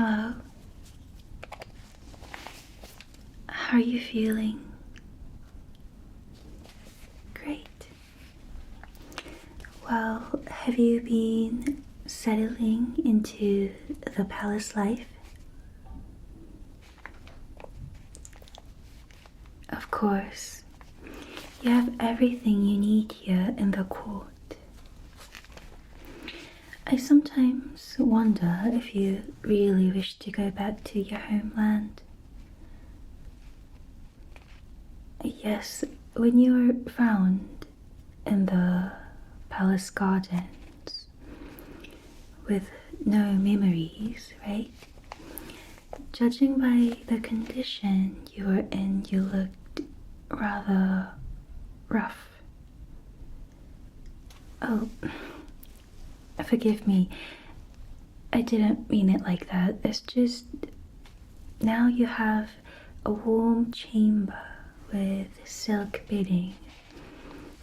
Hello. How are you feeling? Great. Well, have you been settling into the palace life? Of course. You have everything you need here in the court. I sometimes wonder if you really wish to go back to your homeland. Yes, when you were found in the palace gardens with no memories, right? Judging by the condition you were in, you looked rather rough. Oh, forgive me. I didn't mean it like that. It's just now you have a warm chamber with silk bedding,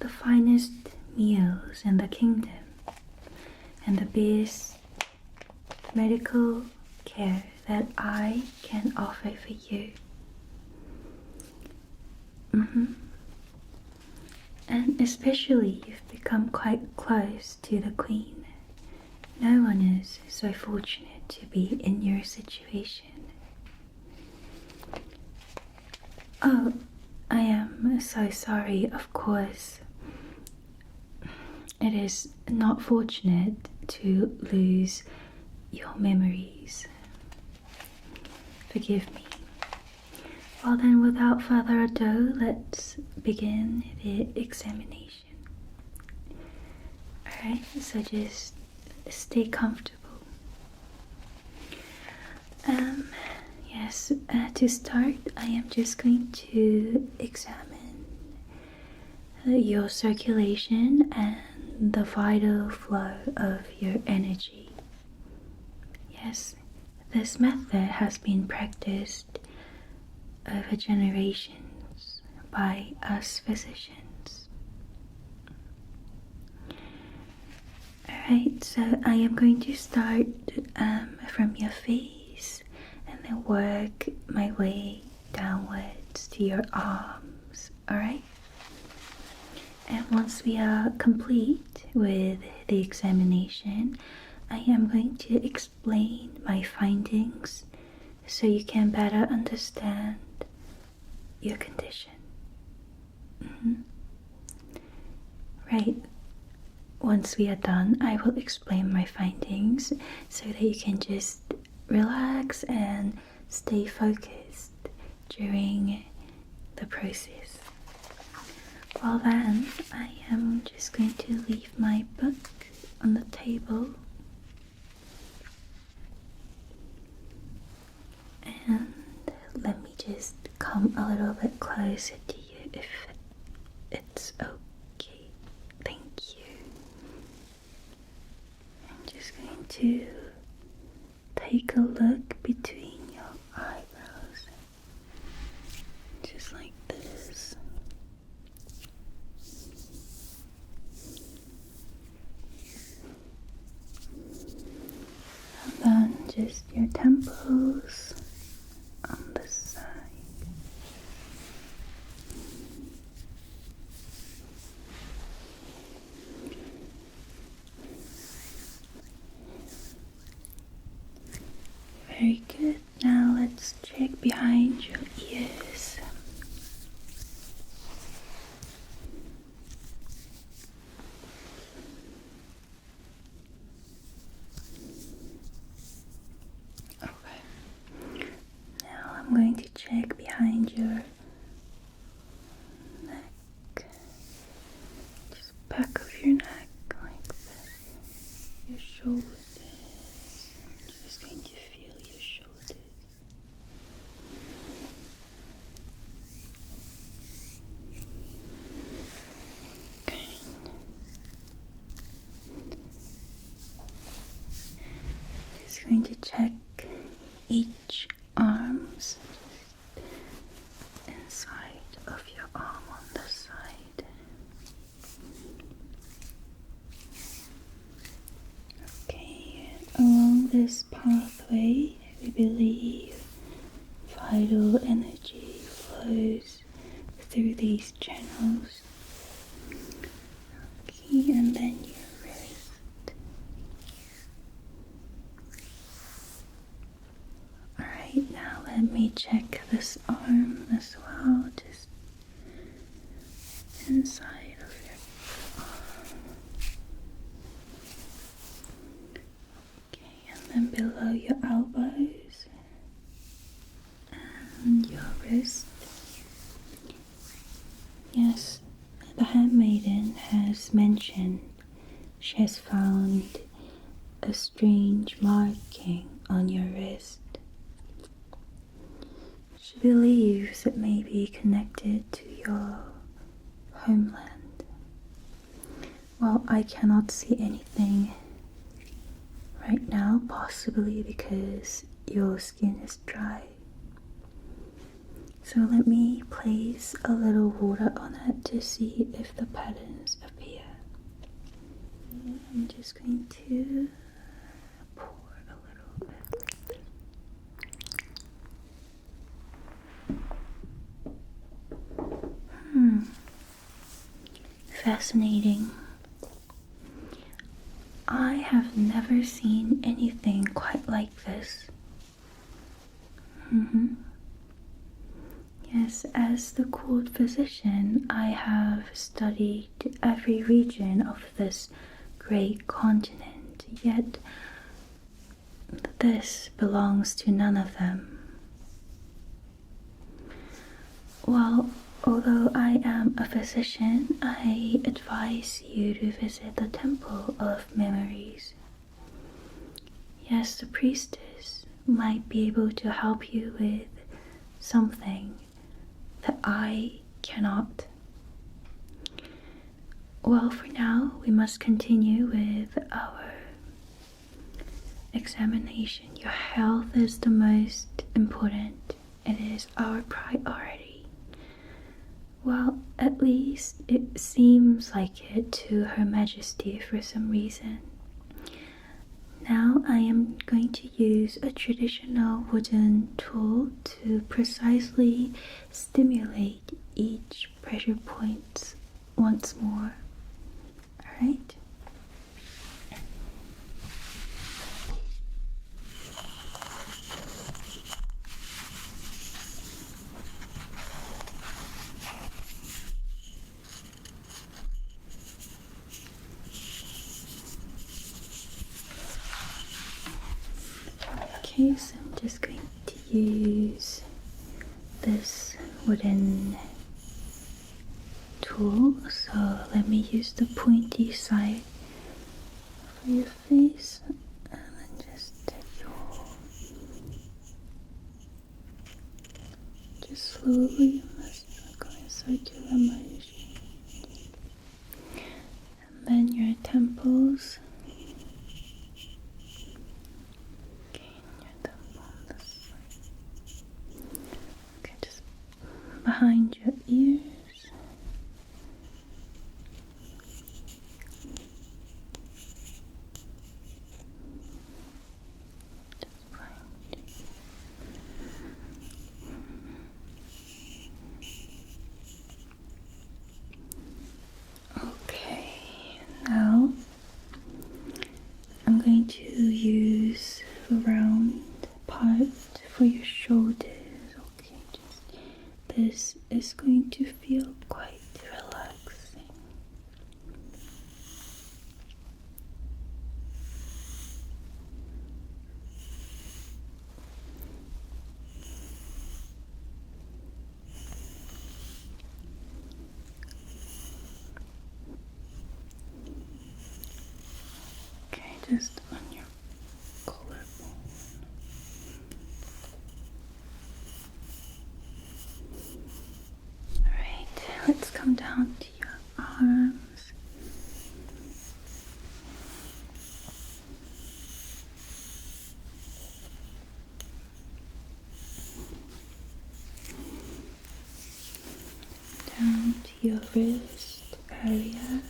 the finest meals in the kingdom, and the best medical care that I can offer for you. And especially you've become quite close to the Queen. No one is so fortunate to be in your situation. Oh, I am so sorry, of course. It is not fortunate to lose your memories. Forgive me. Well then, without further ado, let's begin the examination. Alright, so just stay comfortable. Yes, to start, I am just going to examine your circulation and the vital flow of your energy. Yes, this method has been practiced over generations by us physicians. Alright, so I am going to start from your face and then work my way downwards to your arms, alright? And once we are complete with the examination, I am going to explain my findings so you can better understand your condition. Right. Once we are done, I will explain my findings so that you can just relax and stay focused during the process. Well then, I am just going to leave my book on the table. And let me just come a little bit closer to you if it's okay. Thank you. I'm just going to take a look between your eyebrows. Just like this. And then just your temples on the side. Very good. Now let's check behind your ears. Okay. Now I'm going to check behind your neck. Just back of your neck like this. Your shoulders. I'm just going to feel your shoulders. Okay. Just going to check each arms inside of your arm on the side. Okay, along this pathway we believe vital energy flows through these channels. Okay, and then your wrist. Alright, now let me check this arm as well, just inside of your arm. Okay, and then below your elbows and your wrist. Yes, the handmaiden has mentioned she has found a strange marking on your wrist. She believes it may be connected to your homeland. Well, I cannot see anything right now, possibly because your skin is dry. So let me place a little water on it to see if the patterns appear. I'm just going to pour a little bit. Fascinating. I have never seen anything quite like this. Yes, as the court physician, I have studied every region of this great continent, yet this belongs to none of them. Well, although I am a physician, I advise you to visit the Temple of Memories. Yes, the priestess might be able to help you with something that I cannot. Well, for now, we must continue with our examination. Your health is the most important. It is our priority. Well, at least it seems like it to Her Majesty for some reason. Now I am going to use a traditional wooden tool to precisely stimulate each pressure point once more. Alright? Okay, so I'm just going to use this wooden tool. So let me use the pointy side for your face and then just take your, just slowly go in circular motion, and then your temples. Behind your ears. Okay, now I'm going to use a round part for your shoulders. This is going to feel quite relaxing. Okay, just on your collarbone. Let's come down to your arms. Down to your wrist area.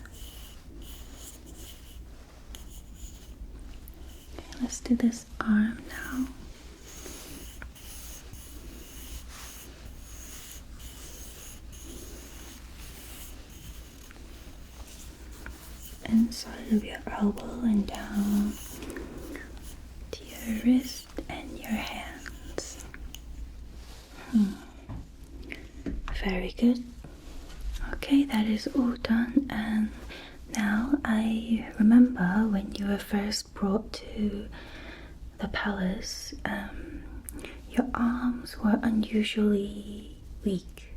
Okay, let's do this arm now. inside of your elbow and down to your wrist and your hands. Very good. Okay, that is all done. And now I remember when you were first brought to the palace, your arms were unusually weak.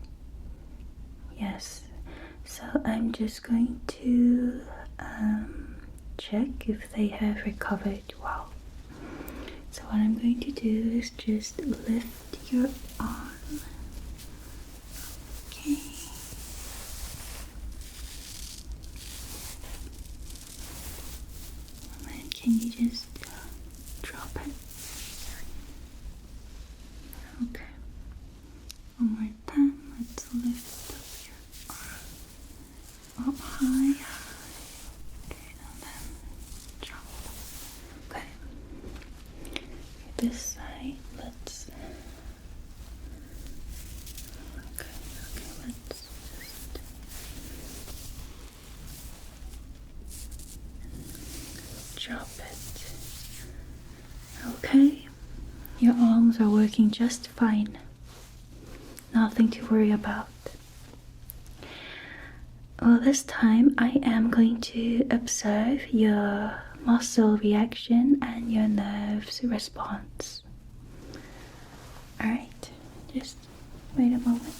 Yes, so I'm just going to check if they have recovered well. So what I'm going to do is just lift your arm. Okay. And then can you just drop it? Okay. One more time. Let's lift up your arm up high. Okay, and then drop. Okay. This side, let's. Okay, let's just drop it. Okay, your arms are working just fine. Nothing to worry about. Well, this time I am going to observe your muscle reaction and your nerves response. Alright, just wait a moment.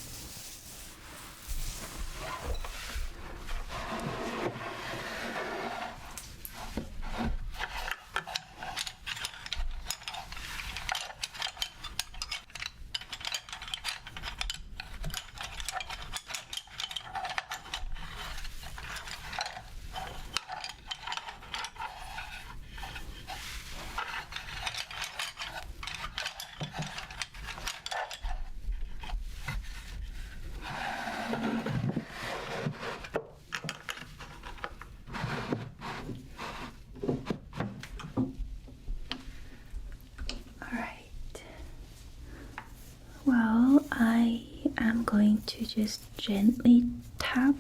Well, I am going to just gently tap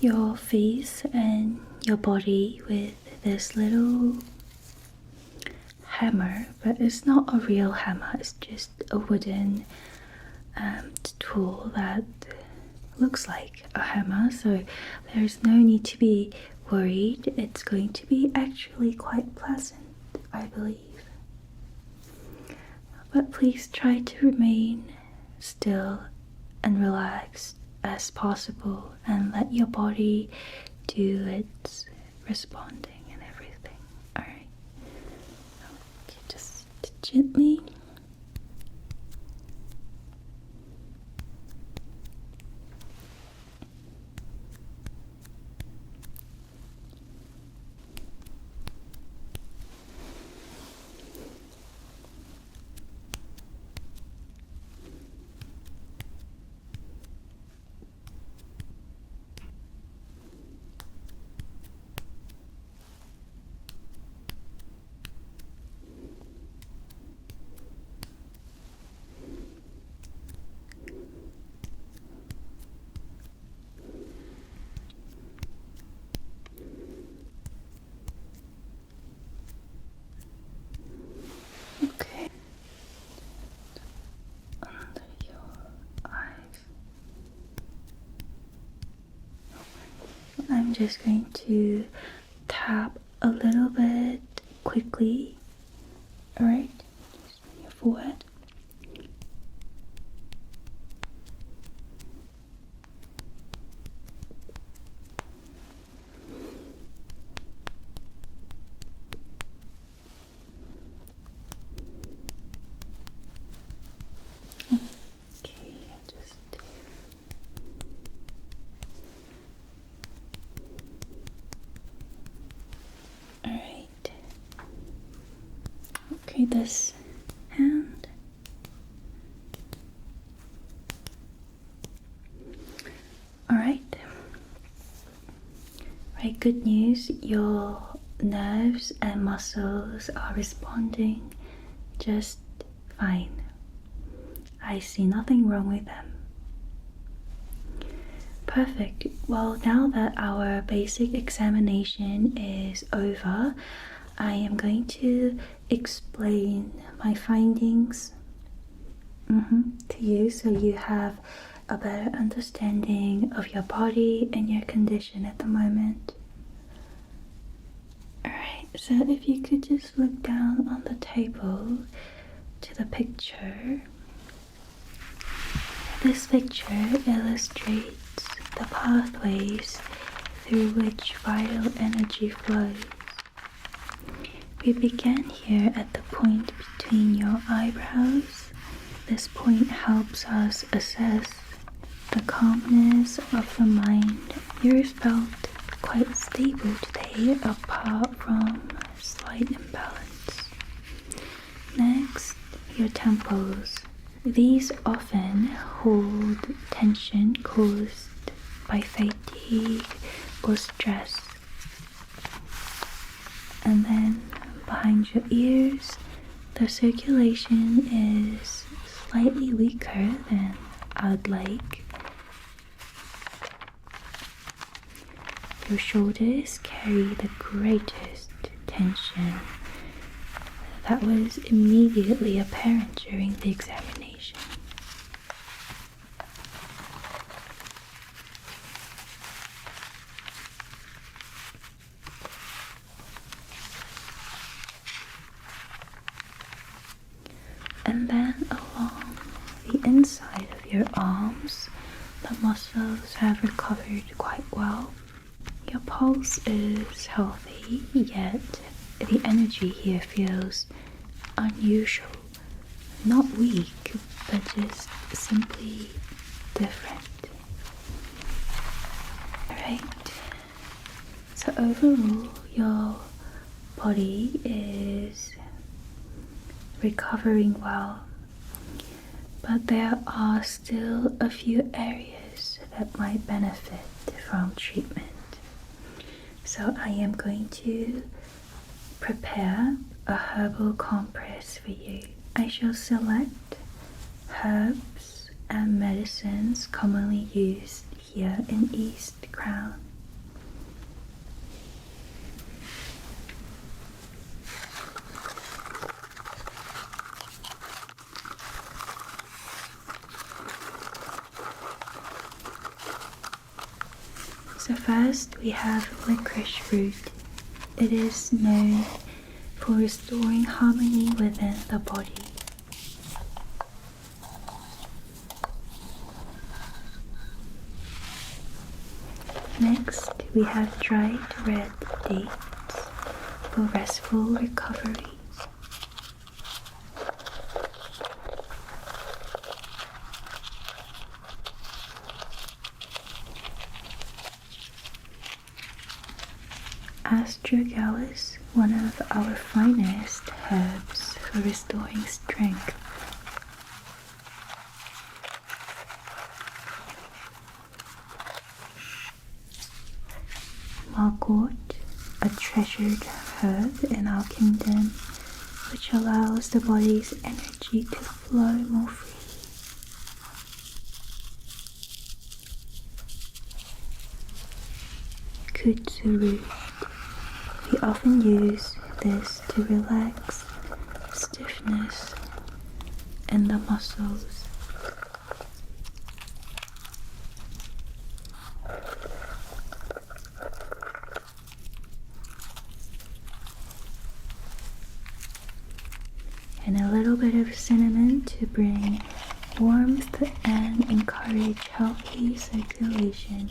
your face and your body with this little hammer, but it's not a real hammer, it's just a wooden tool that looks like a hammer, so there's no need to be worried. It's going to be actually quite pleasant, I believe. But please try to remain still and relaxed as possible and let your body do its responding and everything. Alright. Okay, just gently. Okay. Under your eyes. I'm just going to tap a little bit quickly. Alright? Just on your forehead. Okay, just alright. Okay, this hand. Alright. Right, good news. Your nerves and muscles are responding just fine. I see nothing wrong with them. Perfect. Well, now that our basic examination is over, I am going to explain my findings to you so you have a better understanding of your body and your condition at the moment. Alright, so if you could just look down on the table to the picture. This picture illustrates the pathways through which vital energy flows. We begin here at the point between your eyebrows. This point helps us assess the calmness of the mind. Yours felt quite stable today, apart from a slight imbalance. Next, your temples. These often hold tension caused by fatigue or stress. And then behind your ears, the circulation is slightly weaker than I'd like. Your shoulders carry the greatest tension. That was immediately apparent during the examination. And then along the inside of your arms, the muscles have recovered quite well. Your pulse is healthy, yet the energy here feels unusual. Not weak, but just simply different. Alright, so overall your body is recovering well, but there are still a few areas that might benefit from treatment. So I am going to prepare a herbal compress for you. I shall select herbs and medicines commonly used here in East Crown. So first we have licorice root. It is known for restoring harmony within the body. Next we have dried red dates for restful recovery. Astragalus, one of our finest herbs for restoring strength. Margort, a treasured herb in our kingdom, which allows the body's energy to flow more freely. Kudzu root. We often use this to relax stiffness in the muscles. And a little bit of cinnamon to bring warmth and encourage healthy circulation.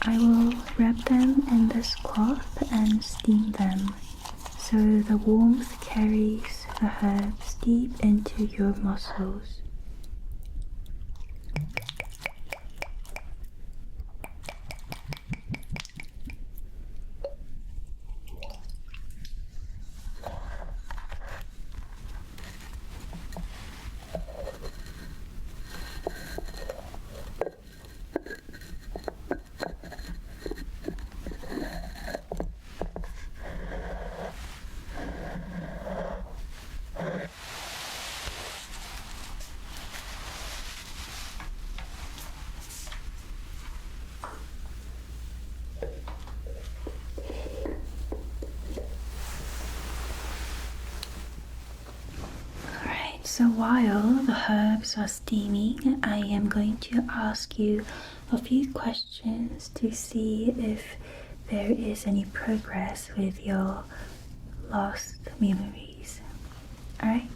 I will wrap them in this cloth and steam them so the warmth carries the herbs deep into your muscles. So while the herbs are steaming, I am going to ask you a few questions to see if there is any progress with your lost memories. Alright?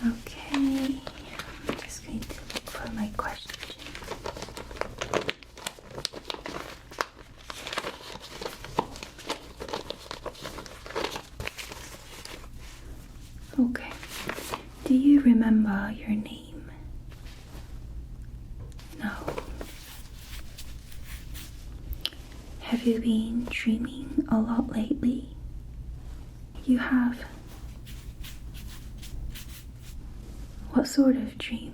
Okay, I'm just going to look for my question. Okay, do you remember your name? No. Have you been dreaming a lot lately? You have? What sort of dreams?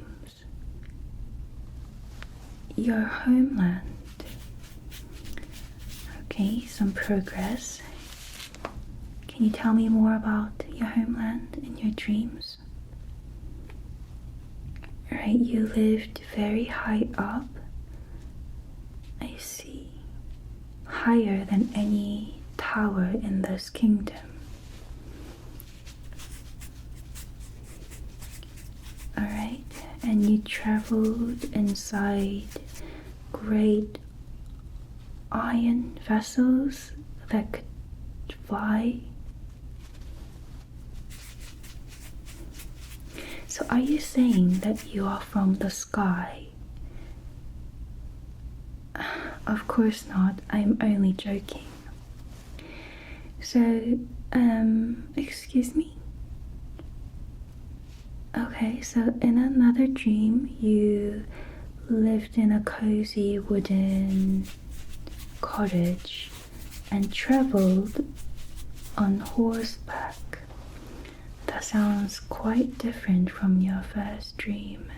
Your homeland. Okay, some progress. Can you tell me more about your homeland and your dreams? Right, you lived very high up. I see. Higher than any tower in this kingdom. Alright, and you traveled inside great iron vessels that could fly. So are you saying that you are from the sky? Of course not, I'm only joking. So, excuse me? Okay, so in another dream, you lived in a cozy wooden cottage and traveled on horseback. That sounds quite different from your first dream.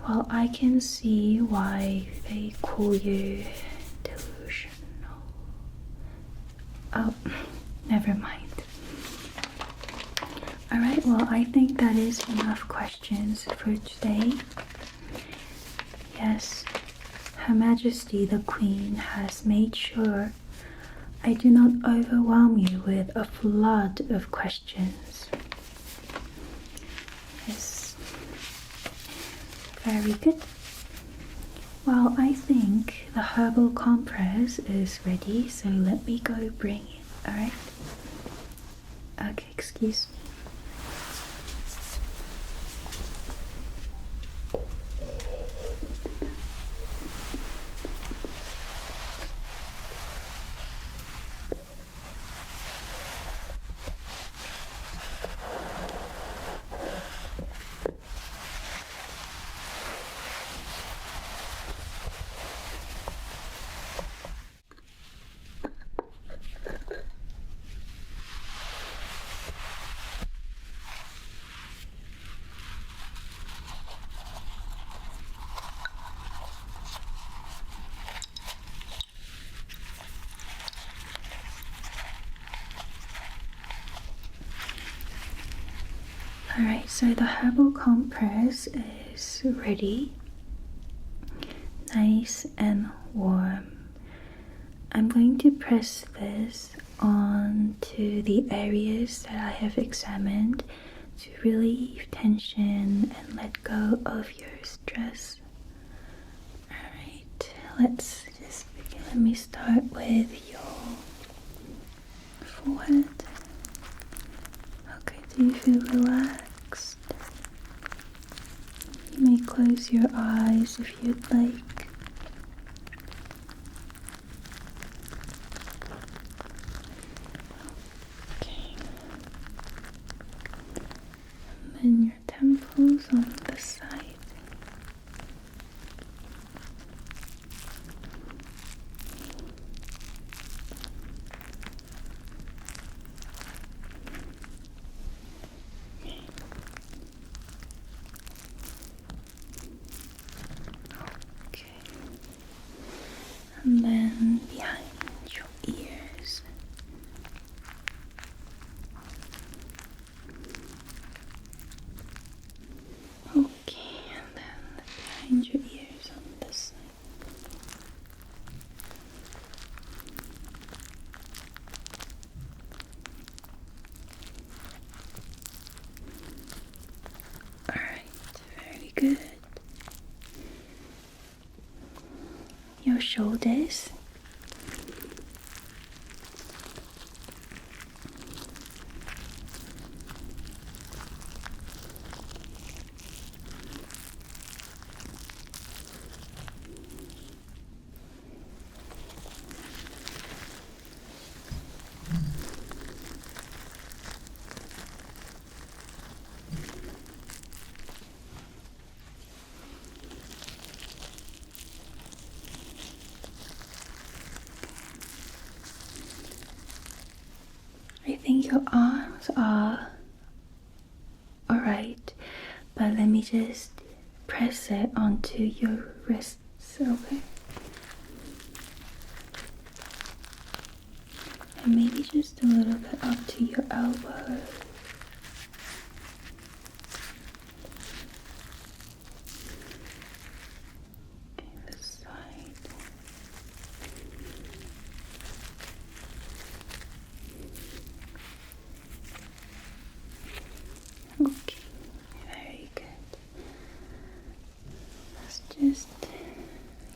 Well, I can see why they call you delusional. Oh, never mind. Alright, well, I think that is enough questions for today. Yes, Her Majesty the Queen has made sure I do not overwhelm you with a flood of questions. Yes, very good. Well, I think the herbal compress is ready, so let me go bring it, alright? Okay, excuse me. Alright, so the herbal compress is ready. Nice and warm. I'm going to press this onto the areas that I have examined to relieve tension and let go of your stress. Alright, let's just begin. Let me start with your forehead. Okay, do you feel relaxed? You may close your eyes if you'd like. Okay. And then your temples on the side. then behind your ears. Okay, and then behind your ears on this side. Alright, very good. Your shoulders. I think your arms are alright, but let me just press it onto your wrists, okay? And maybe just a little bit up to your elbow. Okay, this side. Okay, very good. It's just,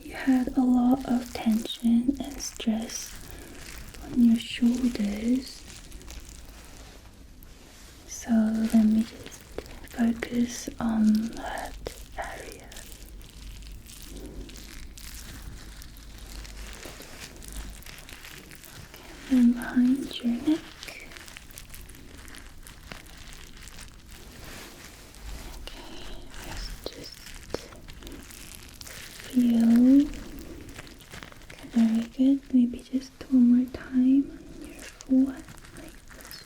you had a lot of tension and stress on your shoulders. So let me just focus on that area. Okay, and behind your neck. Feel very good. Maybe just one more time on your forehead, like this.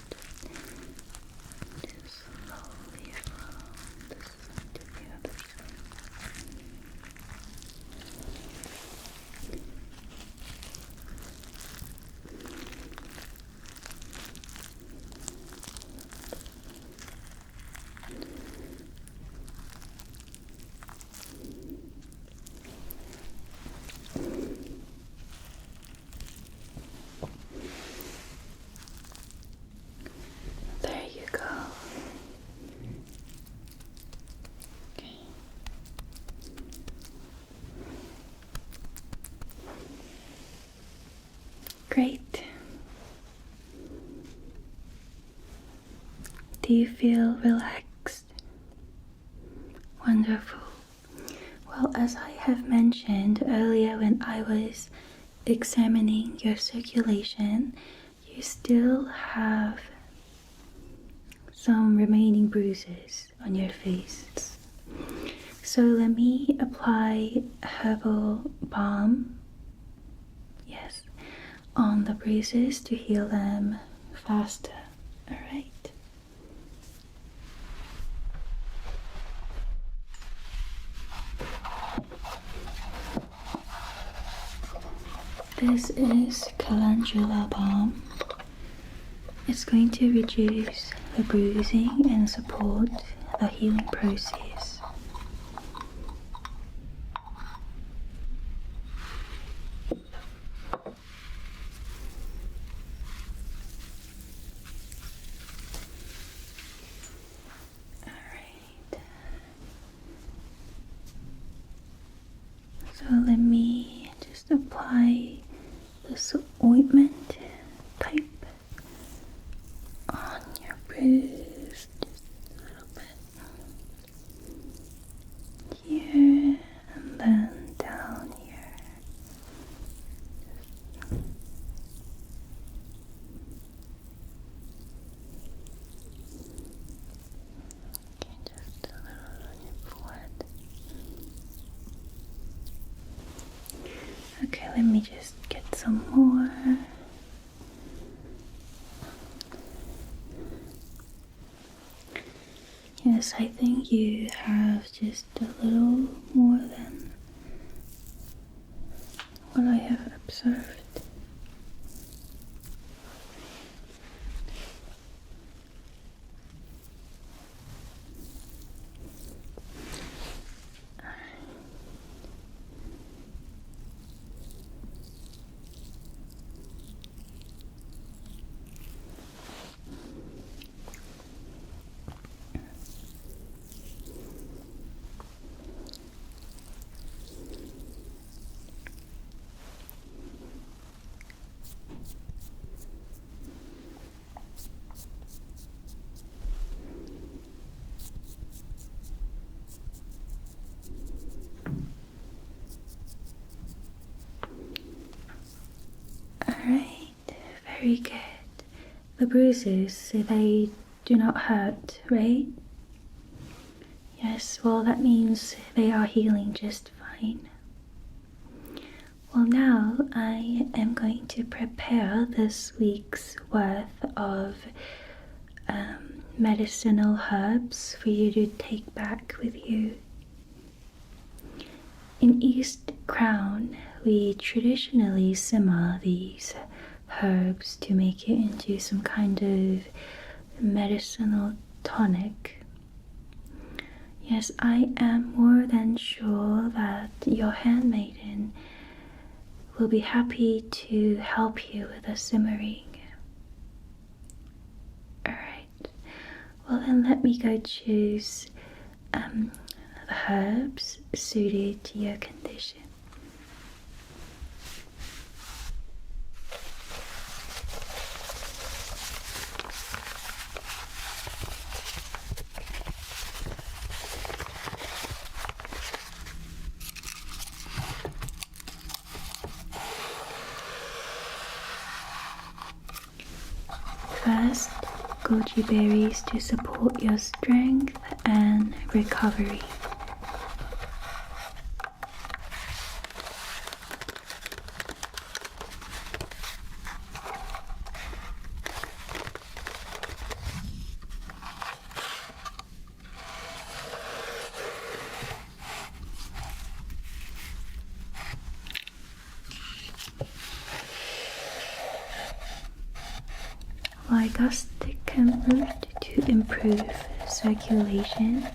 Just slowly from this side to the other side. There you go. Okay. Great. Do you feel relaxed? Wonderful. Well, as I have mentioned earlier when I was examining your circulation, you still have some remaining bruises on your face. So let me apply herbal balm, yes, on the bruises to heal them faster, alright? This is calendula balm. It's going to reduce the bruising and support the healing process. Alright. So let me just apply this ointment type on your bruise, just a little bit here and then down here. Okay, just a little on your forehead. Okay, let me just get some more. Yes, I think you have just a little more than what I have observed. Alright, very good. The bruises, they do not hurt, right? Yes, well, that means they are healing just fine. Well, now I am going to prepare this week's worth of medicinal herbs for you to take back with you. In East Crown, we traditionally simmer these herbs to make it into some kind of medicinal tonic. Yes, I am more than sure that your handmaiden will be happy to help you with the simmering. Alright, well then let me go choose the herbs suited to your condition. First, goji berries to support your strength and recovery. Ligustic root to improve circulation.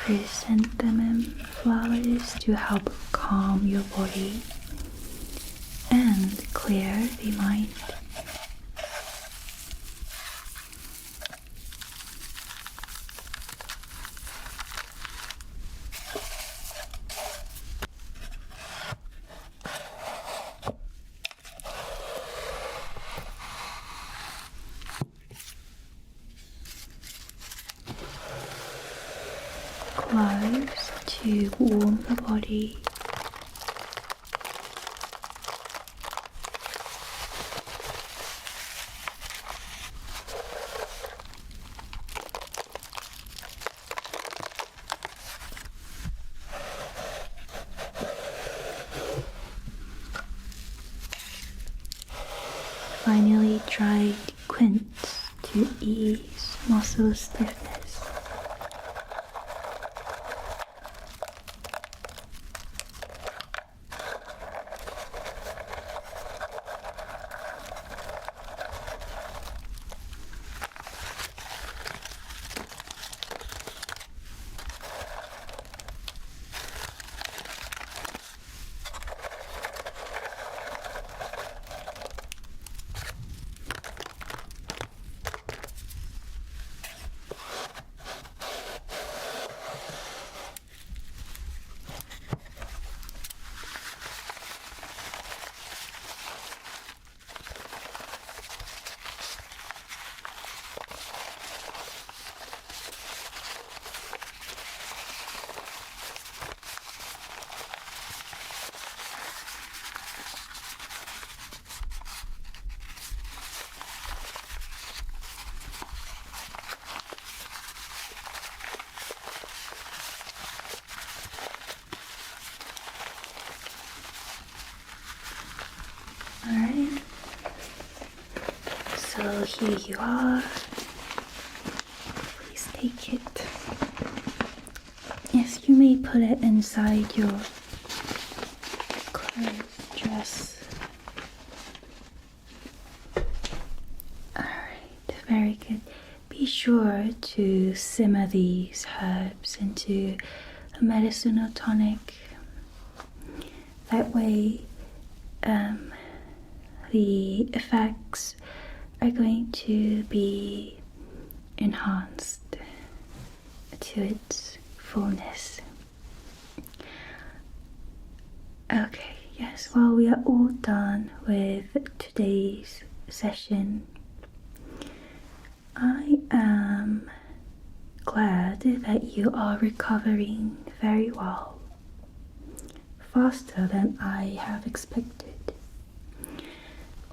Chrysanthemum flowers to help calm your body and clear the mind. Cloves to warm the body. Finally, dried quince to ease muscle stiffness. So here you are. Please take it. Yes, you may put it inside your clothes, dress. Alright, very good. Be sure to simmer these herbs into a medicinal tonic. That way, the effects are going to be enhanced to its fullness. Okay, yes, well, we are all done with today's session. I am glad that you are recovering very well, faster than I have expected.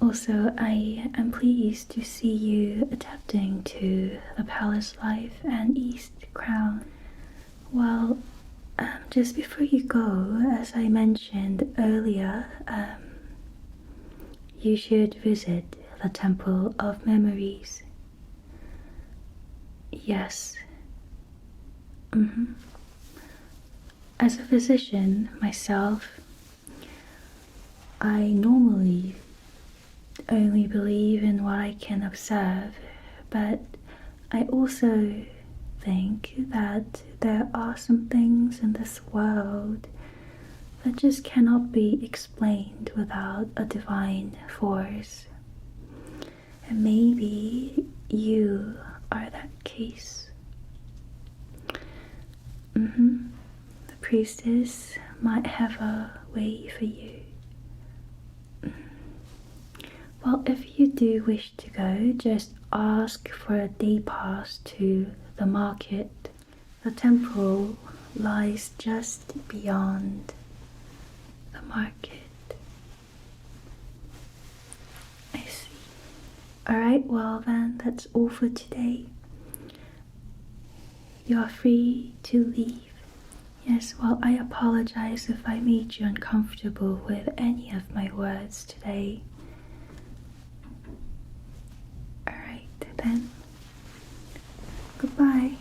Also, I am pleased to see you adapting to the palace life and East Crown. Well, just before you go, as I mentioned earlier, you should visit the Temple of Memories. Yes. As a physician myself, I normally only believe in what I can observe, but I also think that there are some things in this world that just cannot be explained without a divine force. And maybe you are that case. The priestess might have a way for you. Well, if you do wish to go, just ask for a day pass to the market. The temple lies just beyond the market. I see. Alright, well then, that's all for today. You are free to leave. Yes, well, I apologize if I made you uncomfortable with any of my words today. Alright then. Goodbye.